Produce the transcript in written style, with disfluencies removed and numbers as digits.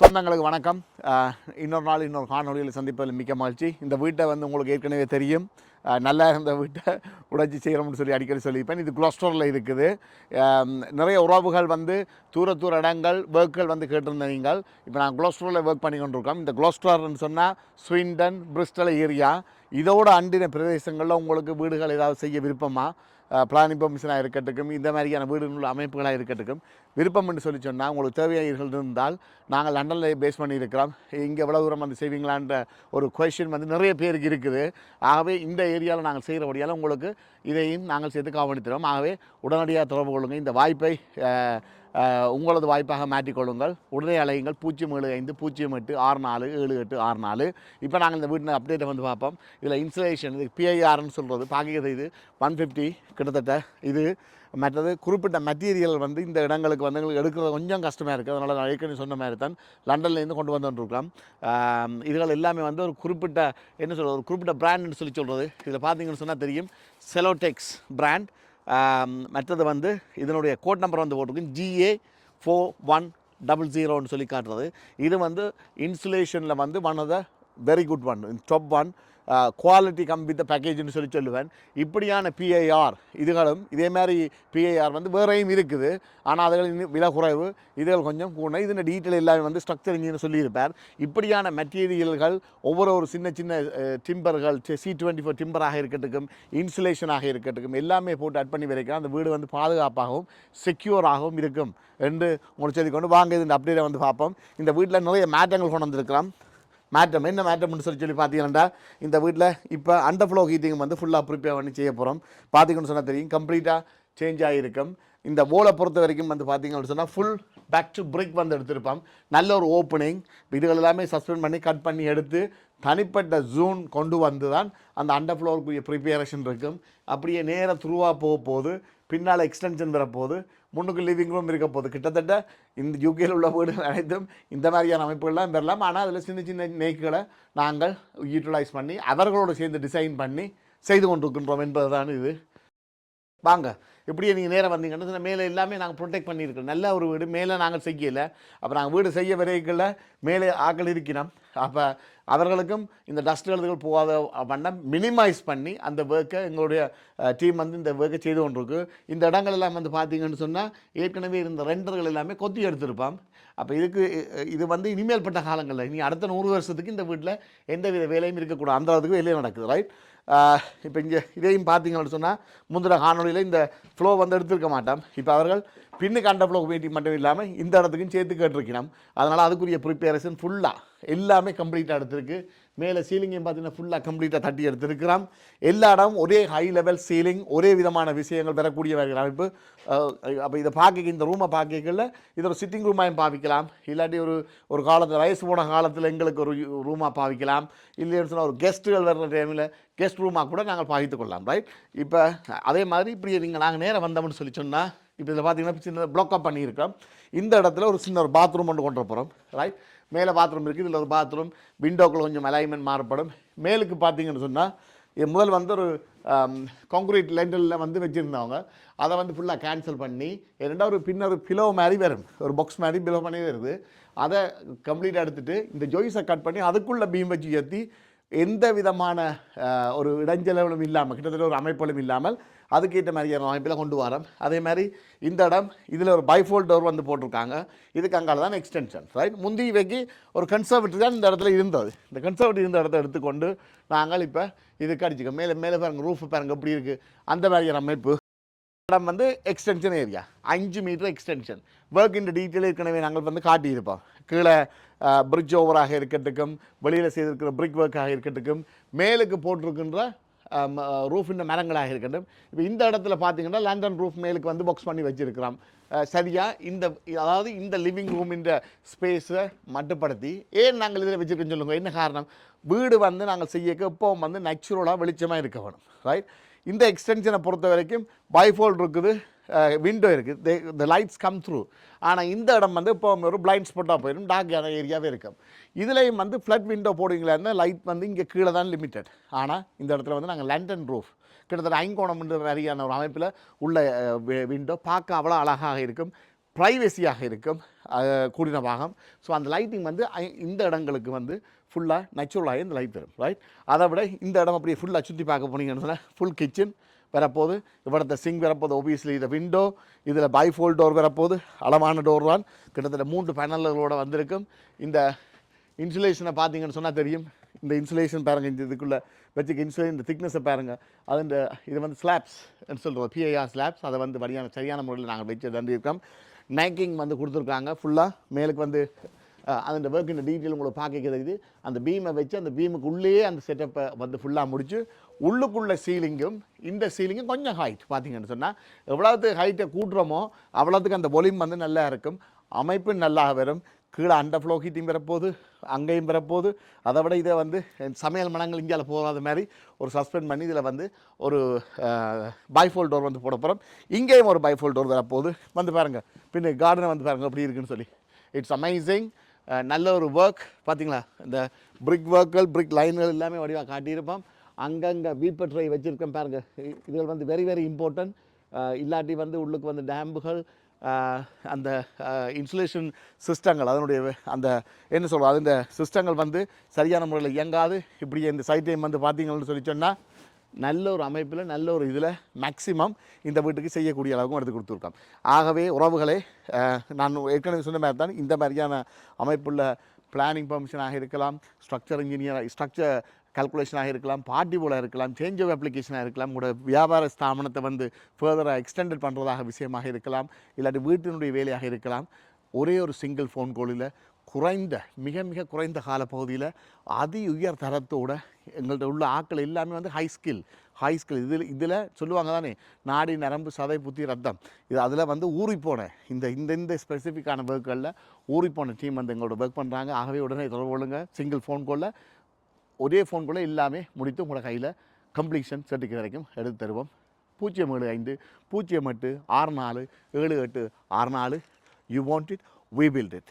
சொந்தங்களுக்கு வணக்கம். இன்னொரு நாள் இன்னொரு காணொலியில் சந்திப்பதில் மிக்க மகிழ்ச்சி. இந்த வீட்டை வந்து உங்களுக்கு ஏற்கனவே தெரியும். நல்லா இருந்த வீட்டை உடைச்சி செய்கிறோம்னு சொல்லி அடிக்கடி சொல்லியிருப்பேன். இது குளோஸ்டரில் இருக்குது. நிறைய உறவுகள் வந்து தூர இடங்கள் ஒர்க்குகள் வந்து கேட்டிருந்த நீங்கள். இப்போ நான் குளோஸ்டரில் ஒர்க் பண்ணி கொண்டிருக்கோம். இந்த குளோஸ்டர்னு சொன்னால் ஸ்விண்டன் பிரிஸ்டல் ஏரியா இதோட அண்டின பிரதேசங்களில் உங்களுக்கு வீடுகள் ஏதாவது செய்ய விருப்பமாக பிளானிங் பெர்மிஷனாக இருக்கட்டும், இந்த மாதிரியான வீடுகள் அமைப்புகளாக இருக்கட்டும், விருப்பம் என்று சொல்லி சொன்னால் உங்களுக்கு தேவையாளர்கள் இருந்தால் நாங்கள் லண்டனில் பேஸ் பண்ணியிருக்கிறோம். இங்கே எவ்வளோ தூரம் வந்து செய்வீங்களான்ற ஒரு கொஷின் வந்து நிறைய பேருக்கு இருக்குது. ஆகவே இந்த ஏரியாவில் நாங்கள் செய்கிறபடியால் உங்களுக்கு இதையும் நாங்கள் சேர்த்து கவனிக்கிறோம். ஆகவே உடனடியாக தொடர்பு கொள்ளுங்கள். இந்த வாய்ப்பை உங்களது வாய்ப்பாக மாற்றிக்கொள்ளுங்கள். உடனே அலையுங்கள் 075-08-64-7864. இப்போ நாங்கள் இந்த வீட்டில் அப்டேட்டை வந்து பார்ப்போம். இதில் இன்சுலேஷன் இது பிஐஆர்னு சொல்கிறது பார்க்கிறது. இது 150 கிட்டத்தட்ட. இது மற்றது குறிப்பிட்ட மெட்டீரியல் வந்து இந்த இடங்களுக்கு வந்து எங்களுக்கு எடுக்கிறது கொஞ்சம் கஷ்டமாக இருக்குது. அதனால் நான் ஏற்கனவே சொன்ன மாதிரி தான் லண்டன்லேருந்து கொண்டு வந்துட்டுருக்கோம். இதுகள் எல்லாமே வந்து ஒரு குறிப்பிட்ட என்ன சொல்கிறது, ஒரு குறிப்பிட்ட பிராண்டுன்னு சொல்கிறது. இதில் பார்த்தீங்கன்னு சொன்னால் தெரியும், செலோடெக்ஸ் பிராண்ட். மற்றது வந்து இதனுடைய கோட் நம்பர் வந்து போட்டிருக்கு GA4100 சொல்லி காட்டுறது. இது வந்து இன்சுலேஷனில் வந்து one of the very good one, top one, quality come with பேக்கேஜ்னு சொல்லுவேன். இப்படியான பிஐஆர் இதுகளும் இதே மாதிரி பிஐஆர் வந்து வேறையும் இருக்குது. ஆனால் அதுகள் விலை குறைவு, இதுகள் கொஞ்சம் கூட. இதன் டீட்டெயில் எல்லாமே வந்து ஸ்ட்ரக்சர் இன்ஜினியர் சொல்லியிருப்பார். இப்படியான மெட்டீரியல்கள் ஒவ்வொரு சின்ன சின்ன டிம்பர்கள், C24 டிம்பராக இருக்கட்டும், இன்சுலேஷனாக இருக்கட்டும், எல்லாமே போட்டு அட் பண்ணி வரைக்கும் அந்த வீடு வந்து பாதுகாப்பாகவும் செக்யூராகவும் இருக்கும் என்று உங்களுக்கு சொல்லிக்கொண்டு வாங்க இந்த அப்டேட்டை வந்து பார்ப்போம். இந்த வீட்டில் நிறைய மாற்றங்கள் கொண்டு வந்திருக்கிறோம். மாற்றம் என்ன மாற்றம்னு சொல்லி பார்த்தீங்கன்னா, இந்த வீட்டில் இப்போ அண்டர் ஃப்ளோ ஹீட்டிங் வந்து ஃபுல்லாக ப்ரிப்பேர் பண்ணி செய்ய போகிறோம். பார்த்தீங்கன்னு சொன்னால் தெரியும், கம்ப்ளீட்டாக சேஞ்ச் ஆகிருக்கும். இந்த ஓலை பொறுத்த வரைக்கும் வந்து பார்த்தீங்கன்னு சொன்னால் ஃபுல் பேக் டு பிரிக் வந்து எடுத்திருப்போம். நல்ல ஒரு ஓப்பனிங். இதுகள் எல்லாமே சஸ்பெண்ட் பண்ணி கட் பண்ணி எடுத்து தனிப்பட்ட ஜூன் கொண்டு வந்து தான் அந்த அண்டர் ஃப்ளோருக்குரிய ப்ரிப்பேரேஷன் இருக்கும். அப்படியே நேராக த்ரூவாக போகுது. பின்னால் எக்ஸ்டென்ஷன் வரப்போகுது. முன்னுக்கு லிவிங் ரூம் இருக்க போகுது. கிட்டத்தட்ட இந்த யூகேயில் உள்ள வீடுகள் அனைத்தும் இந்த மாதிரியான அமைப்புகள்லாம் பெறலாம். ஆனால் அதில் சின்ன சின்ன நேக்குகளை நாங்கள் யூட்டிலைஸ் பண்ணி அவர்களோடு சேர்ந்து டிசைன் பண்ணி செய்து கொண்டிருக்கின்றோம் என்பது தான் இது. வாங்க, இப்படியே நீங்கள் நேராக வந்தீங்கன்னா மேலே எல்லாமே நாங்கள் ப்ரொடெக்ட் பண்ணியிருக்கோம். நல்ல ஒரு வீடு மேலே நாங்கள் செய்யலை. அப்போ நாங்கள் வீடு செய்ய வரைகளில் மேலே ஆக்கள் இருக்கிறோம். அப்போ அவர்களுக்கும் இந்த டஸ்ட் எழுதுகள் போகாத பண்ண மினிமைஸ் பண்ணி அந்த ஒர்க்கை எங்களுடைய டீம் வந்து இந்த ஒர்க்கை செய்து கொண்டிருக்கு. இந்த இடங்கள் எல்லாம் வந்து பார்த்தீங்கன்னு சொன்னால் ஏற்கனவே இருந்த ரெண்டர்கள் எல்லாமே கொத்தி எடுத்திருப்போம். அப்போ இது வந்து இனிமேல் பட்ட காலங்களில் இனி அடுத்த 100 வருஷத்துக்கு இந்த வீட்டில் எந்தவித வேலையும் இருக்கக்கூடாது. அந்த அளவுக்கு வேலையும் நடக்குது. ரைட். இப்போ இங்கே இதையும் பார்த்தீங்கன்னு சொன்னால் முந்தின காணொலியில் இந்த ஃப்ளோ வந்து எடுத்துருக்க மாட்டோம். இப்போ அவர்கள் பின்னுக்கு அண்டர் ஃப்ளோ வெயிட்டிங் மட்டும் இல்லாமல் இந்த இடத்துக்கும் சேர்த்து கேட்டிருக்கணும். அதனால் அதுக்குரிய ப்ரிப்பேரேஷன் ஃபுல்லாக எல்லாமே கம்ப்ளீட்டாக எடுத்திருக்கு. மேலே சீலிங்கையும் பார்த்தீங்கன்னா ஃபுல்லாக கம்ப்ளீட்டாக தட்டி எடுத்துருக்கிறோம். எல்லா இடமும் ஒரே ஹை லெவல் சீலிங், ஒரே விதமான விஷயங்கள் பெறக்கூடிய அமைப்பு. அப்போ இதை பார்க்க இந்த ரூமை பார்க்கல இதை ஒரு சிட்டிங் ரூமாயும் பாவிக்கலாம். இல்லாட்டி ஒரு காலத்தில் வயசு போன காலத்தில் எங்களுக்கு ஒரு ரூமாக பாவிக்கலாம். இல்லைன்னு சொன்னால் ஒரு கெஸ்ட்டுகள் வர்ற டைமில் கெஸ்ட் ரூமாக கூட நாங்கள் பாவித்து கொள்ளலாம். ரைட். இப்போ அதே மாதிரி இப்படி நாங்கள் நேரம் வந்தோம்னு சொன்னால் இப்போ இதில் பார்த்தீங்கன்னா சின்ன பிளாக்அப் பண்ணியிருக்கோம். இந்த இடத்துல ஒரு சின்ன ஒரு பாத்ரூம் ஒன்று கொண்டு போகிறோம். ரைட். மேலே பாத்ரூம் இருக்குது. இதில் ஒரு பாத்ரூம், விண்டோக்கள் கொஞ்சம் அலைன்மெண்ட் மாறுபடும். மேலுக்கு பார்த்தீங்கன்னு சொன்னால் முதல் வந்து ஒரு கான்க்ரீட் லெண்டலில் வந்து வச்சுருந்தவங்க அதை வந்து ஃபுல்லாக கேன்சல் பண்ணி ரெண்டாவது பின்னர் பிலோ மாதிரி வரும், ஒரு பாக்ஸ் மாதிரி பிலோ பண்ணி வருது. அதை கம்ப்ளீட்டாக எடுத்துகிட்டு இந்த ஜோய்ஸை கட் பண்ணி அதுக்குள்ளே பீம் வச்சு ஏற்றி எந்த விதமான ஒரு இடைஞ்சலும் இல்லாமல், கிட்டத்தட்ட ஒரு அமைப்புகளும் இல்லாமல் அதுக்கேற்ற மாதிரியான அமைப்பில் கொண்டு வரோம். அதே மாதிரி இந்த இடம் இதில் ஒரு பைஃபோல்ட் டோர் வந்து போட்டிருக்காங்க. இதுக்கு அங்கால தான் எக்ஸ்டென்ஷன். ரைட். முந்தி வைக்கி ஒரு கன்சர்வேட்டிவ் தான் இந்த இடத்துல இருந்தது. இந்த கன்சர்வேட்டிவ் இருந்த இடத்த எடுத்துக்கொண்டு நாங்கள் இப்போ இதுக்கு அடிச்சுக்கோம். மேலே பாருங்கள், ரூஃப் பாருங்கள் எப்படி இருக்குது. அந்த மாதிரியான அமைப்பு. இடம் வந்து extension area 5 metre extension. Work இந்த டீட்டெயில் ஏற்கனவே நாங்கள் வந்து காட்டியிருப்போம். கீழே பிரிட்ஜ் ஓவராக இருக்கட்டுக்கும், வெளியில் செய்திருக்கிற பிரிக் ஒர்க்காக இருக்கட்டுக்கும், மேலுக்கு போட்டிருக்கின்ற ரூஃபின் மரங்களாக இருக்கட்டும். இப்போ இந்த இடத்துல பார்த்தீங்கன்னா லண்டன் ரூஃப் மேலுக்கு வந்து பாக்ஸ் பண்ணி வச்சுருக்கிறோம். சரியாக அதாவது இந்த லிவிங் ரூமின் ஸ்பேஸை மட்டுப்படுத்தி ஏன் நாங்கள் இதில் வச்சுருக்கோன்னு சொல்லுங்கள். என்ன காரணம்? வீடு வந்து நாங்கள் செய்யக்க எப்போவும் வந்து நேச்சுரலாக வெளிச்சமாக இருக்க வேணும். ரைட். இந்த எக்ஸ்டென்ஷனை பொறுத்த வரைக்கும் பைஃபோல்ட் இருக்குது, விண்டோ இருக்குது, த லைட்ஸ் கம் த்ரூ. ஆனால் இந்த இடம் வந்து இப்போ ஒரு பிளைண்ட் ஸ்பாட்டாக போயிடும், டார்க்கான ஏரியாவே இருக்கும். இதுலேயும் வந்து ஃப்ளட் விண்டோ போடுவீங்களா இருந்தால் லைட் வந்து இங்கே கீழே தான் லிமிட்டட். ஆனால் இந்த இடத்துல வந்து நாங்கள் லண்டன் ரூஃப் கிட்டத்தட்ட ஐங்கோணம்ன்ற மாதிரியான ஒரு அமைப்பில் உள்ள விண்டோ பார்க்க அவ்வளோ அழகாக இருக்கும். ப்ரைவசியாக இருக்கும் கூடின பாகம். ஸோ அந்த லைட்டிங் வந்து இந்த இடங்களுக்கு வந்து ஃபுல்லாக நேச்சுரலாக இந்த லைட் வரும், ரைட். அதை விட இந்த இடம் அப்படியே ஃபுல்லாக சுற்றி பார்க்க போனீங்கன்னு சொன்னால் ஃபுல் கிச்சன் வரப்போது, இவ்வளோ சிங் வரப்போது, ஒபியஸ்லி இந்த விண்டோ, இதில் பைஃபோல்ட் டோர் வரப்போது, அளவான டோர் தான், கிட்டத்தட்ட 3 பேனல்களோடு வந்திருக்கும். இந்த இன்சுலேஷனை பார்த்தீங்கன்னு சொன்னால் தெரியும். இந்த இன்சுலேஷன் பாருங்கள், இந்த இதுக்குள்ளே வச்சுக்க இன்சுலேஷன் இந்த திக்னஸை பாருங்கள். அது இந்த இது வந்து ஸ்லாப்ஸ் சொல்கிறோம், பிஐஆர் ஸ்லாப்ஸ். அதை வந்து சரியான முறையில் நாங்கள் வச்சு தந்திருக்கோம். நேக்கிங் வந்து கொடுத்துருக்காங்க ஃபுல்லாக. மேலுக்கு வந்து அந்த ஒர்க்கின் டீட்டெயில் உங்களுக்கு பார்க்க தெரியுது. அந்த பீமை வச்சு அந்த பீமுக்கு உள்ளேயே அந்த செட்டப்பை வந்து ஃபுல்லாக முடிச்சு, உள்ளுக்குள்ள சீலிங்கும் இந்த சீலிங்கும் கொஞ்சம் ஹைட் பார்த்தீங்கன்னு சொன்னால், எவ்வளோத்துக்கு ஹைட்டை கூட்டுறோமோ அவ்வளோத்துக்கு அந்த பொலிம் வந்து நல்லா இருக்கும், அமைப்பு நல்லா வரும். கீழே அண்டர் ஃப்ளோ ஹீட்டிங் வரப்போகுது, அங்கேயும் வரப்போகுது. அதை விட இதை வந்து சமையல் மனங்கள் இந்தியாவில் போகாத மாதிரி ஒரு சஸ்பெண்ட் பண்ணி இதில் வந்து ஒரு பைஃபோல் டோர் வந்து போட போகிறோம். இங்கேயும் ஒரு பைஃபோல் டோர் வரப்போகுது. வந்து பாருங்கள், பின்ன கார்டனை வந்து பாருங்கள் எப்படி இருக்குன்னு சொல்லி. It's amazing. நல்ல ஒரு ஒர்க் பார்த்தீங்களா. இந்த பிரிக் ஒர்க்குகள், பிரிக் லைன்கள் எல்லாமே வடிவாக காட்டியிருப்போம். அங்கங்கே வீப்பர் ட்ரை வச்சுருக்கேன் பாருங்கள். இதுகள் வந்து வெரி வெரி இம்பார்ட்டன்ட். இல்லாட்டி வந்து உள்ளுக்கு வந்து டேம்புகள், அந்த இன்சுலேஷன் சிஸ்டங்கள், அதனுடைய அந்த என்ன சொல்கிறது, அது இந்த சிஸ்டங்கள் வந்து சரியான முறையில் இயங்காது. இப்படி இந்த சைட் டைம் வந்து பார்த்தீங்கன்னு சொல்லி சொன்னால் நல்ல ஒரு அமைப்பில் நல்ல ஒரு இதில் மேக்ஸிமம் இந்த வீட்டுக்கு செய்யக்கூடிய அளவுக்கும் எடுத்து கொடுத்துருக்கோம். ஆகவே உறவுகளே, நான் ஏற்கனவே சொன்ன மாதிரி தான் இந்த மாதிரியான அமைப்புள்ள பிளானிங் பர்மிஷனாக இருக்கலாம், ஸ்ட்ரக்சர் ஸ்ட்ரக்சர் கால்குலேஷனாக இருக்கலாம், பார்ட்டி போல இருக்கலாம், சேஞ்ச் ஆஃப் அப்ளிகேஷனாக இருக்கலாம், உங்களோட வியாபார ஸ்தாபனத்தை வந்து ஃபர்தராக எக்ஸ்டெண்டட் பண்ணுறதாக விஷயமாக இருக்கலாம், இல்லாட்டி வீட்டினுடைய வேலையாக இருக்கலாம். ஒரே ஒரு சிங்கிள் ஃபோன் காலில் குறைந்த மிக மிக குறைந்த காலப்பகுதியில் அதி உயர் தரத்தோடு எங்கள்கிட்ட உள்ள ஆட்கள் எல்லாமே வந்து ஹை ஸ்கில் இதில் சொல்லுவாங்க தானே, நாடி நரம்பு சதை புத்தி ரத்தம், இது அதில் வந்து ஊறிப்போன இந்த ஸ்பெசிஃபிக்கான ஒர்க்குகளில் ஊறிப்போன டீம் வந்து எங்களோட ஒர்க் பண்ணுறாங்க. ஆகவே உடனே தொடர்பு கொள்ளுங்க. சிங்கிள் ஃபோன் காலில் ஒரே ஃபோன் காலில் எல்லாமே முடித்து உங்களோட கையில் கம்ப்ளீஷன் சர்டிஃபிகேட் வரைக்கும் எடுத்து தருவோம். 075 08 64 78 64. You want it, we build it.